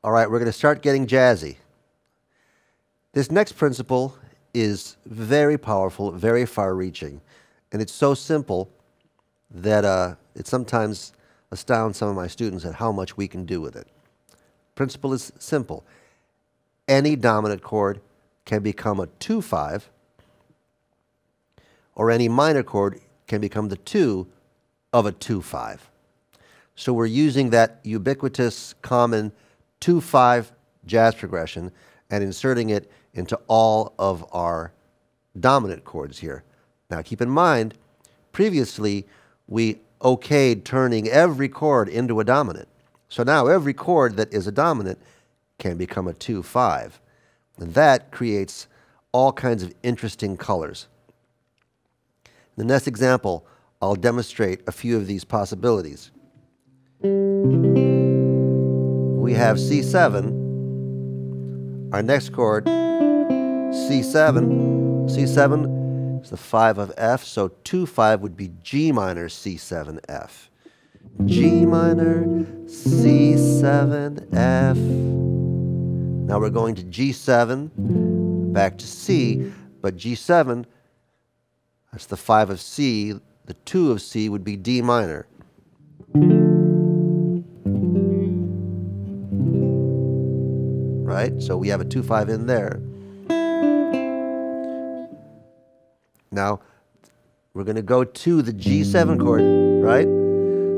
All right, we're going to start getting jazzy. This next principle is very powerful, very far-reaching, and it's so simple that it sometimes astounds some of my students at how much we can do with it. Principle is simple. Any dominant chord can become a 2-5, or any minor chord can become the 2 of a 2-5. So we're using that ubiquitous, common 2-5 jazz progression and inserting it into all of our dominant chords here. Now keep in mind, previously we okayed turning every chord into a dominant. So now every chord that is a dominant can become a 2-5. And that creates all kinds of interesting colors. In the next example, I'll demonstrate a few of these possibilities. We have C7. Our next chord, C7. C7 is the 5 of F, so 2-5 would be G minor C7 F. G minor C7 F. Now we're going to G7, back to C, but G7, that's the 5 of C, the 2 of C would be D minor. Right? So we have a 2-5 in there. Now, we're going to go to the G7 chord, right?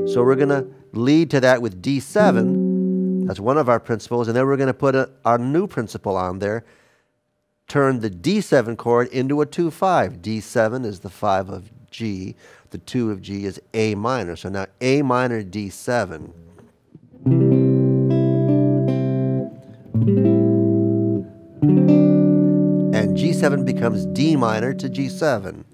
So we're going to lead to that with D7. That's one of our principles. And then we're going to put our new principle on there. Turn the D7 chord into a 2-5. D7 is the 5 of G. The 2 of G is A minor. So now A minor D7. And G7 becomes D minor to G7.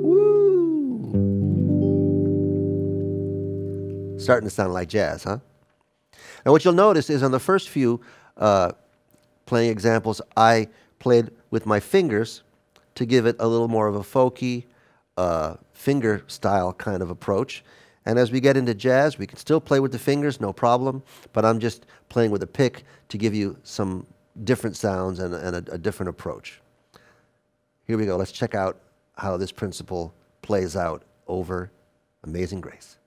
Woo! Starting to sound like jazz, huh? Now what you'll notice is on the first few playing examples, I played with my fingers to give it a little more of a folky, finger style kind of approach. And as we get into jazz, we can still play with the fingers, no problem, but I'm just playing with a pick to give you some different sounds and a different approach. Here we go. Let's check out how this principle plays out over Amazing Grace.